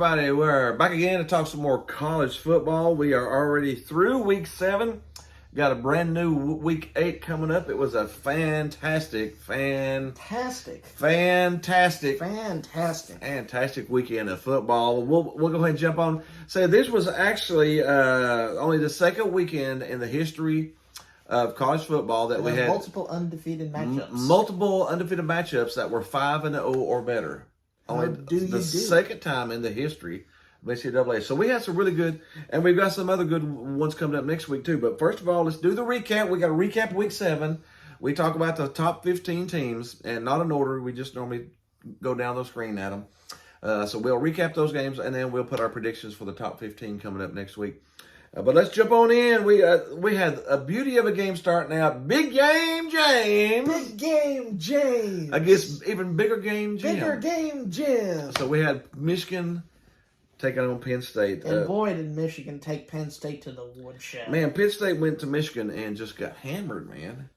everybody. We're back again to talk some more college football. We are already through week 7. Got a brand new week 8 coming up. It was a fantastic weekend of football. We'll go ahead and jump on. So this was actually only the second weekend in the history of college football that we had multiple undefeated matchups. Multiple undefeated matchups that were 5-0 or better. Only the second time in the history of NCAA. So we had some really good, and we've got some other good ones coming up next week too. But first of all, let's do the recap. We got to recap week 7. We talk about the top 15 teams, and not in order. We just normally go down the screen at them. So we'll recap those games, and then we'll put our predictions for the top 15 coming up next week. But let's jump on in. We had a beauty of a game starting out. Big game, James. Big game, James. I guess even bigger game, Jim. Bigger game, Jim. So we had Michigan taking on Penn State. And boy, did Michigan take Penn State to the woodshed. Man, Penn State went to Michigan and just got hammered, man.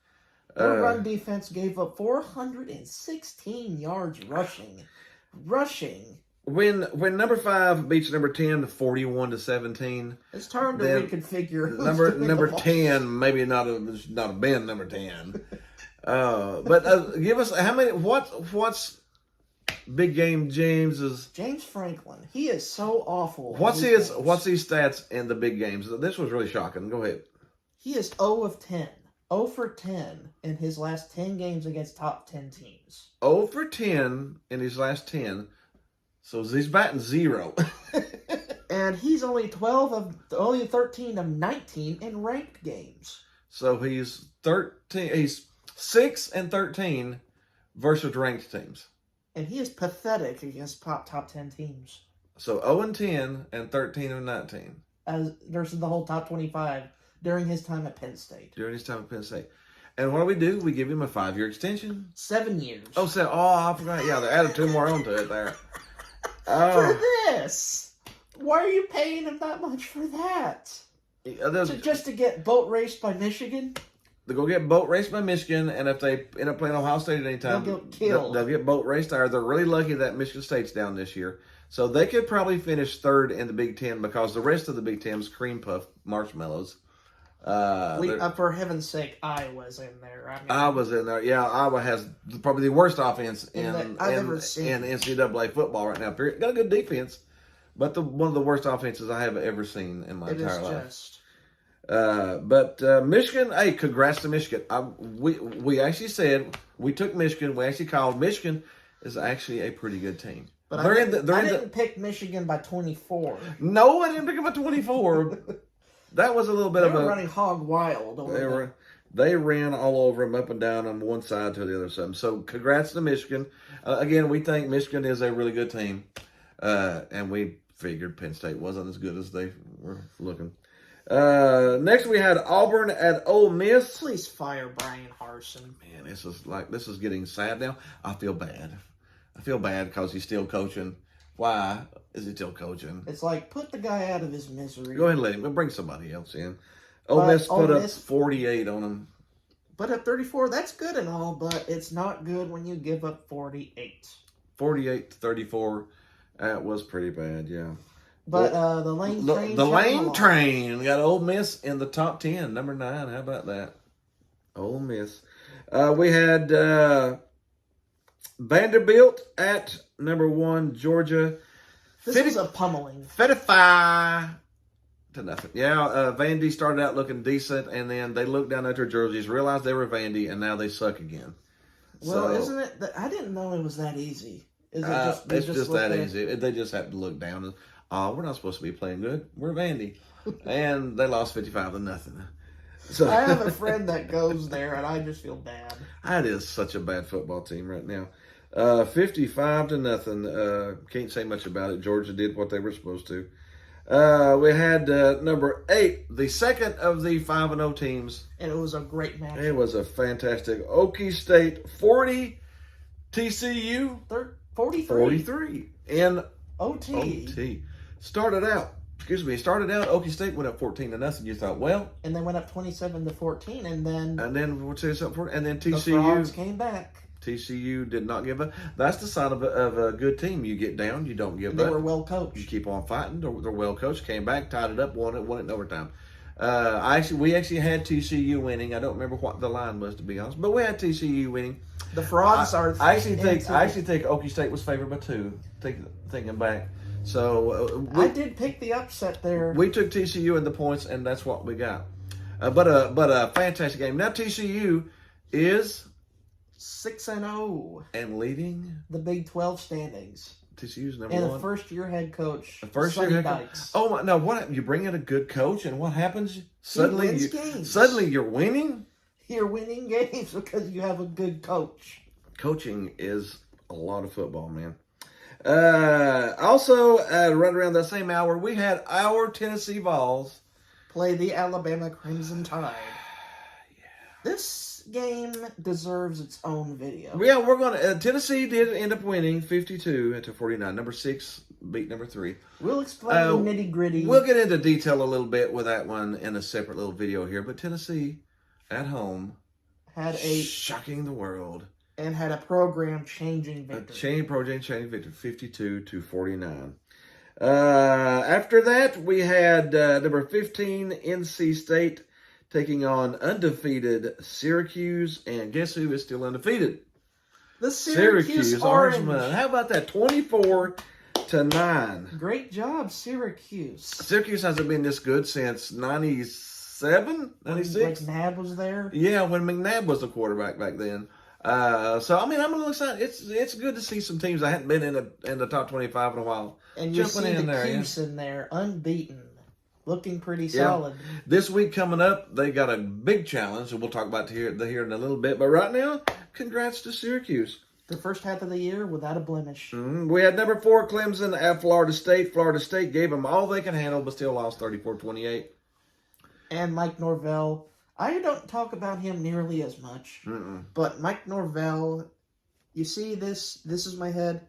Their run defense gave up 416 yards rushing. When number 5 beats number 10 41-17, it's time to reconfigure. Number 10 maybe not have been number 10. But give us how many? What's big game James's? James Franklin. He is so awful. What's his stats in the big games? This was really shocking. Go ahead. He is 0 of 10. 0 for 10 in his last 10 games against top 10 teams. 0 for 10 in his last 10. So he's batting 0. And he's only 13 of 19 in ranked games. So he's 13. He's 6-13 versus ranked teams. And he is pathetic against top 10 teams. So 0-10 and 13 of 19. As versus the whole top 25 during his time at Penn State. And what do? We give him a 5-year extension. 7 years. Oh, I forgot. Yeah, they added 2 more onto it there. For this. Why are you paying him that much for that? Just to get boat raced by Michigan? They go get boat raced by Michigan, and if they end up playing Ohio State at any time, they'll get killed. They'll get boat raced there. They're really lucky that Michigan State's down this year. So they could probably finish 3rd in the Big Ten because the rest of the Big Ten's cream puff marshmallows. For heaven's sake, Iowa's in there. Iowa's in there. Yeah, Iowa has probably the worst offense in ever seen. NCAA football right now. Period. Got a good defense, but one of the worst offenses I have ever seen in my entire life. But Michigan, hey, congrats to Michigan. We actually said we took Michigan. We actually called Michigan is actually a pretty good team. But I didn't pick Michigan by 24. No, I didn't pick them by 24. That was a little bit of a running hog wild. They ran all over them, up and down on one side to the other side. So congrats to Michigan. Again, we think Michigan is a really good team, and we figured Penn State wasn't as good as they were looking. Next, we had Auburn at Ole Miss. Please fire Brian Harsin. Man, this is getting sad now. I feel bad because he's still coaching. Why is he still coaching? It's like, put the guy out of his misery. Go ahead and let him. Bring somebody else in. Ole Miss put up 48 on him. But at 34, that's good and all, but it's not good when you give up 48. 48-34. That was pretty bad, yeah. But the Lane Train. The Lane Train. We got Ole Miss in the top 10, number 9. How about that? Ole Miss. We had Vanderbilt at number 1, Georgia. This was a pummeling. 55-0. Yeah, Vandy started out looking decent, and then they looked down at their jerseys, realized they were Vandy, and now they suck again. Well, isn't it? I didn't know it was that easy. It's just that easy. They just have to look down and, we're not supposed to be playing good. We're Vandy. And they lost 55-0. So I have a friend that goes there, and I just feel bad. That is such a bad football team right now. 55-0. Can't say much about it. Georgia did what they were supposed to. We had number 8, the second of the 5-0 teams. And it was a great match. It was a fantastic. Okie State 40, TCU 43 in OT. Started out, Okie State went up 14-0. You thought, well, and they went up 27-14, and then TCU the Frogs came back. TCU did not give up. That's the sign of a good team. You get down, you don't give up. They were well coached. You keep on fighting. They're well coached. Came back, tied it up, won it in overtime. We actually had TCU winning. I don't remember what the line was, to be honest, but we had TCU winning. The Frogs are. I actually think Okie State was favored by 2. Thinking back, so I did pick the upset there. We took TCU in the points, and that's what we got. But a fantastic game. Now TCU is 6-0 and leading the Big 12 standings. TCU's number and one. And the first-year head coach, Sonny Dykes. Oh my! No, what? You bring in a good coach, and what happens? Suddenly, you're winning. You're winning games because you have a good coach. Coaching is a lot of football, man. Also, right around that same hour, we had our Tennessee Vols play the Alabama Crimson Tide. This game deserves its own video. Yeah, we're gonna. Tennessee did end up winning 52-49. Number 6 beat number 3. We'll explain the nitty gritty. We'll get into detail a little bit with that one in a separate little video here. But Tennessee, at home, had shocking the world and had a program-changing victory. Program-changing victory, 52-49. After that, we had number 15 NC State taking on undefeated Syracuse, and guess who is still undefeated? The Syracuse Orange. How about that? 24-9. Great job, Syracuse. Syracuse hasn't been this good since 97, 96. When McNabb was there? Yeah, when McNabb was the quarterback back then. So I mean, I'm a little excited. It's good to see some teams that hadn't been in the top 25 in a while. And you see the Cuse in there, unbeaten. Looking pretty solid. This week coming up, they got a big challenge, and we'll talk about here in a little bit. But right now, congrats to Syracuse. The first half of the year without a blemish. We had number 4 Clemson at Florida State. Florida State gave them all they can handle, but still lost 34-28. And Mike Norvell. I don't talk about him nearly as much. But Mike Norvell, you see this? This is my head.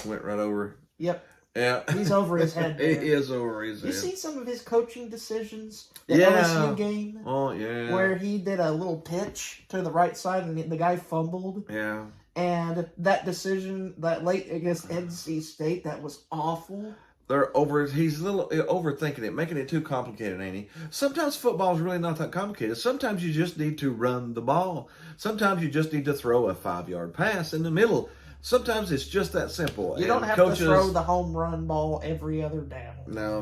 Went right over. Yep. Yeah. He's over his head there. He is over his head. You see some of his coaching decisions? The LSU game? Oh, yeah. Where he did a little pitch to the right side and the guy fumbled. Yeah. And that decision, that late against NC State, that was awful. He's a little overthinking it, making it too complicated, ain't he? Sometimes football is really not that complicated. Sometimes you just need to run the ball. Sometimes you just need to throw a 5-yard pass in the middle. Sometimes it's just that simple. You don't have to throw the home run ball every other down. No.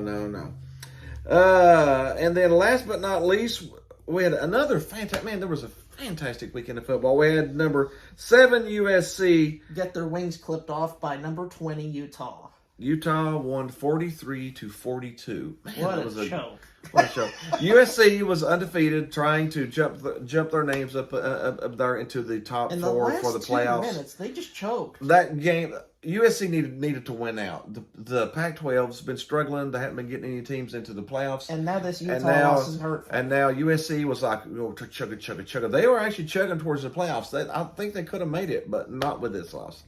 And then last but not least, we had another fantastic, there was a fantastic weekend of football. We had number 7 USC get their wings clipped off by number 20 Utah. Utah won 43-42. Man, what a show. What a show. USC was undefeated, trying to jump their names up there into the top 4 for the playoffs. 2 minutes, they just choked. That game, USC needed to win out. The Pac-12's been struggling. They haven't been getting any teams into the playoffs. And now this Utah loss is hurtful. And now USC was like, chugga. They were actually chugging towards the playoffs. I think they could have made it, but not with this loss.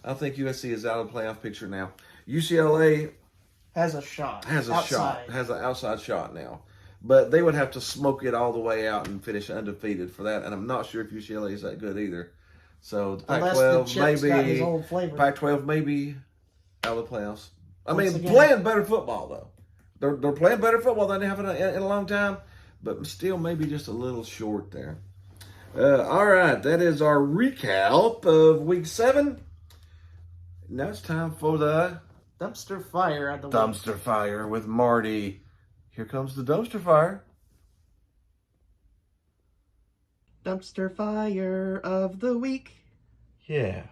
I think USC is out of the playoff picture now. UCLA has a shot. Has an outside shot now. But they would have to smoke it all the way out and finish undefeated for that. And I'm not sure if UCLA is that good either. So the Pac-12 may be out of the playoffs. Playing better football though. They're playing better football than they have in a long time, but still maybe just a little short there. All right, that is our recap of Week 7. Now it's time for the dumpster fire of the dumpster fire with Marty. Here comes the dumpster fire. Dumpster fire of the week. Yeah.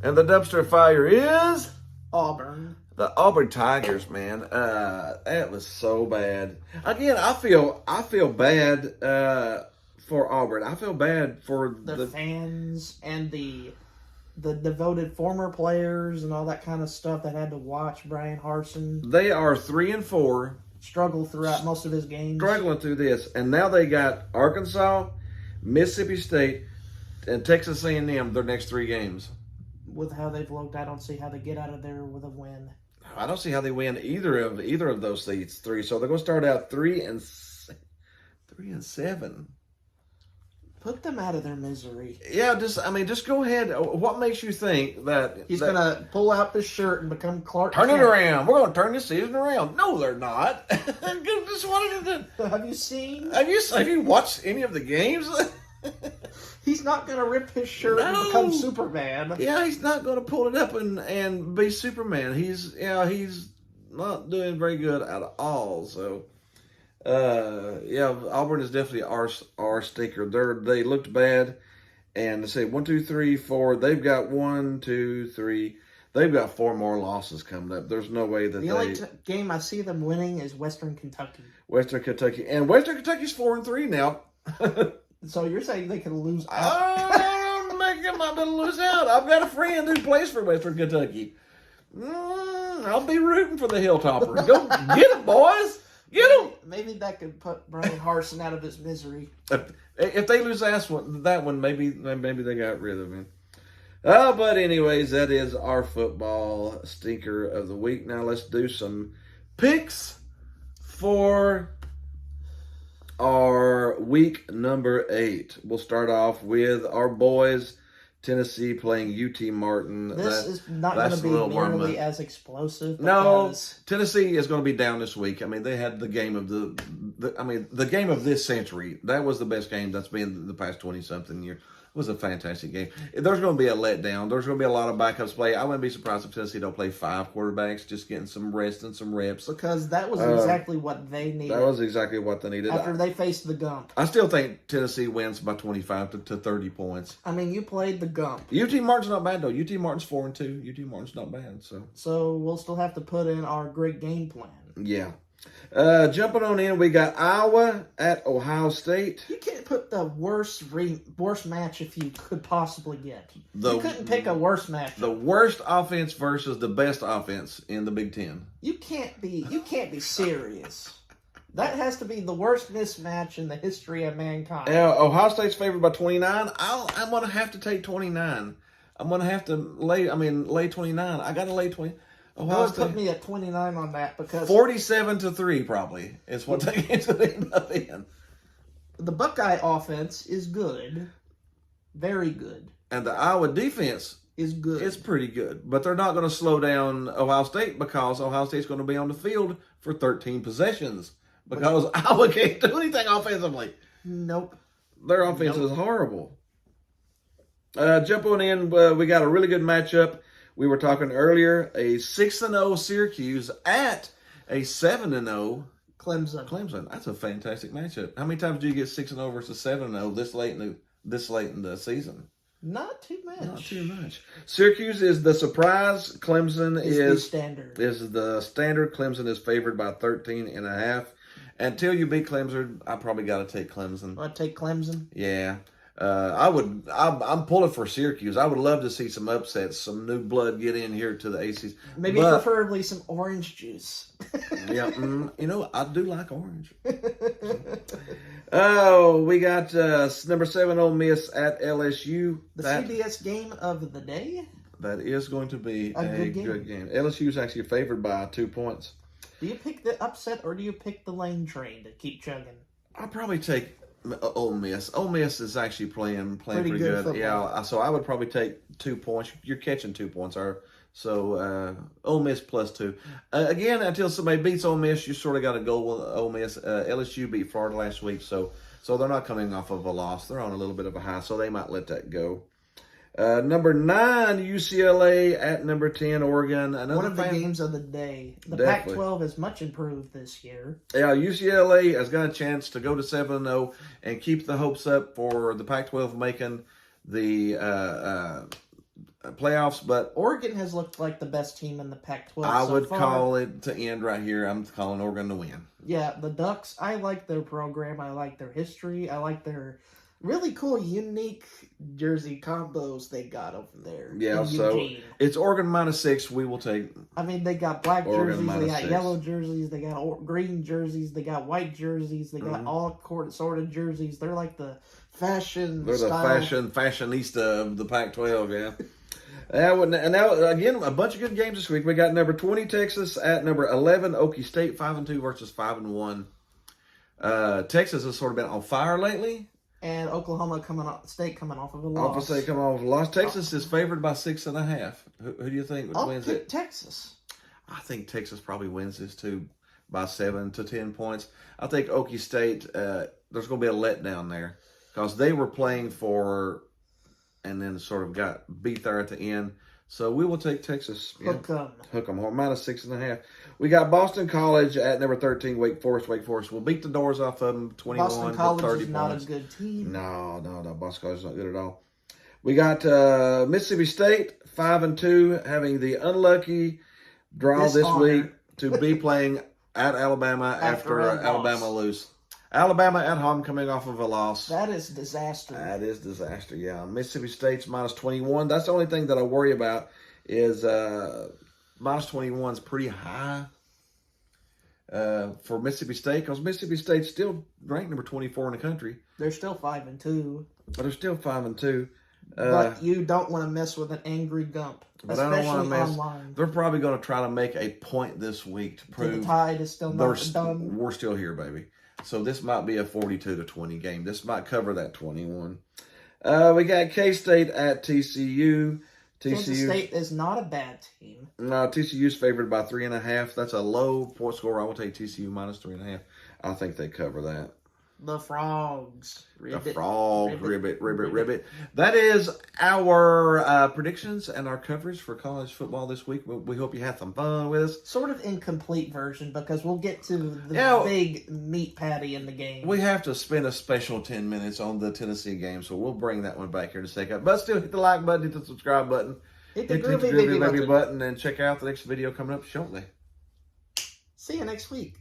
And the dumpster fire is Auburn. The Auburn Tigers, man. That was so bad. Again, I feel bad for Auburn. I feel bad for the fans and the devoted former players and all that kind of stuff that had to watch Brian Harsin. They are 3-4. Struggle throughout most of his games. Struggling through this. And now they got Arkansas, Mississippi State, and Texas A&M their next 3 games. With how they've looked, I don't see how they get out of there with a win. I don't see how they win either of those 3. So they're going to start out 3-7. Put them out of their misery. Yeah, just go ahead. What makes you think that he's gonna pull out the shirt and become Clark Turn Kent? it around. We're gonna turn this season around. No, they're not. Just wanted to. Have you seen? Have you watched any of the games? He's not gonna rip his shirt and become Superman. Yeah, he's not gonna pull it up and be Superman. He's not doing very good at all. So, Auburn is definitely our stinker. They looked bad, and they say 1, 2, 3, 4. They've got 1, 2, 3. They've got 4 more losses coming up. There's no way that the only game I see them winning is Western Kentucky. Western Kentucky, and Western Kentucky's 4-3 now. So you're saying they can lose out? I'm not going to lose out. I've got a friend who plays for Western Kentucky. I'll be rooting for the Hilltoppers. Go get them, boys. Get them. Maybe that could put Brian Harsin out of his misery. If they lose that one, maybe they got rid of him. But anyways, that is our football stinker of the week. Now let's do some picks for our week number 8. We'll start off with our boys, Tennessee playing UT Martin. This is not going to be nearly as explosive. No, Tennessee is going to be down this week. I mean, they had the game of the game of this century. That was the best game that's been the past 20-something years. It was a fantastic game. There's going to be a letdown. There's going to be a lot of backups play. I wouldn't be surprised if Tennessee don't play 5 quarterbacks, just getting some rest and some reps. Because that was exactly what they needed. That was exactly what they needed. After they faced the Gump. I still think Tennessee wins by 25 to 30 points. I mean, you played the Gump. UT Martin's not bad, though. UT Martin's 4-2. UT Martin's not bad. So we'll still have to put in our great game plan. Yeah. Jumping on in, we got Iowa at Ohio State. You can't put the worst match if you could possibly get. You couldn't pick a worse match. The worst offense versus the best offense in the Big Ten. You can't be serious. That has to be the worst mismatch in the history of mankind. Ohio State's favored by 29. I'm going to have to take 29. I'm going to have to lay 29. I got to lay 20. Ohio State put me at 29 on that because 47-3 probably is what that game's going to end up in. The Buckeye offense is good, very good, and the Iowa defense is good. It's pretty good, but they're not going to slow down Ohio State because Ohio State's going to be on the field for 13 possessions because Iowa can't do anything offensively. Nope, their offense is horrible. Jumping in, we got a really good matchup. We were talking earlier, a 6-0 Syracuse at a 7-0 Clemson. That's a fantastic matchup. How many times do you get 6-0 versus 7-0 this late in the season? Not too much. Syracuse is the surprise. Clemson is the standard. Is the standard. Clemson is favored by 13.5. Until you beat Clemson, I probably got to take Clemson. I'd take Clemson. Yeah. I'm pulling for Syracuse. I would love to see some upsets, some new blood get in here to the ACC. Maybe preferably some orange juice. Yeah, I do like orange. Oh, we got number 7 Ole Miss at LSU. The CBS game of the day. That is going to be a good game. LSU is actually favored by 2 points. Do you pick the upset or do you pick the lane train to keep chugging? I'll probably take Ole Miss. Ole Miss is actually playing pretty good. Football. Yeah, so I would probably take 2 points. You're catching 2 points, so Ole Miss plus 2. Again, until somebody beats Ole Miss, you sort of got to go with Ole Miss. LSU beat Florida last week, so they're not coming off of a loss. They're on a little bit of a high, so they might let that go. Number 9, UCLA at number 10, Oregon. One of the games of the day. The Pac-12 is much improved this year. Yeah, UCLA has got a chance to go to 7-0 and keep the hopes up for the Pac-12 making the playoffs. But Oregon has looked like the best team in the Pac-12 I would call it to end right here. I'm calling Oregon to win. Yeah, the Ducks, I like their program. I like their history. I like their really cool, unique jersey combos they got over there. Yeah, so it's Oregon -6. We will take. I mean, they got black Oregon jerseys, they got -6. yellow jerseys, they got green jerseys, they got white jerseys, they got all sort of jerseys. They're like the fashion. They're the fashionista of the Pac-12. Yeah. And now again, a bunch of good games this week. We got number 20 Texas at number 11 Okie State, 5-2 versus 5-1. Texas has sort of been on fire lately. And Oklahoma State coming off of a loss. Oklahoma State coming off of a loss. Texas is favored by 6.5. Who do you think wins it? Texas. I think Texas probably wins this too by 7 to 10 points. I think Okie State, there's going to be a letdown there because they were playing for and then sort of got beat there at the end. So we will take Texas. Hook them. Minus 6.5. We got Boston College at number 13, Wake Forest. Wake Forest will beat the doors off of them, 21 Boston to College 30 is not points. a good team. No. Boston College is not good at all. We got Mississippi State, 5-2, having the unlucky draw this week to be playing at Alabama after Alabama lose. Alabama at home coming off of a loss. That is disaster. That is disaster, yeah. Mississippi State's minus 21. That's the only thing that I worry about is minus 21 is pretty high for Mississippi State because Mississippi State's still ranked number 24 in the country. They're still 5-2. But they're still 5-2. But you don't want to mess with an angry Gump, especially online. They're probably going to try to make a point this week to prove the Tide is still not done. We're still here, baby. So this might be a 42-20 game. This might cover that 21. We got K-State at TCU. Kansas State is not a bad team. No, TCU's favored by 3.5. That's a low point score. I will take TCU minus 3.5. I think they cover that. The Frogs. Ribbit. That is our predictions and our coverage for college football this week. We hope you had some fun with us. Sort of incomplete version because we'll get to the big meat patty in the game. We have to spend a special 10 minutes on the Tennessee game, so we'll bring that one back here in a second. But still, hit the like button, hit the subscribe button, hit the groovy baby button, and check out the next video coming up shortly. See you next week.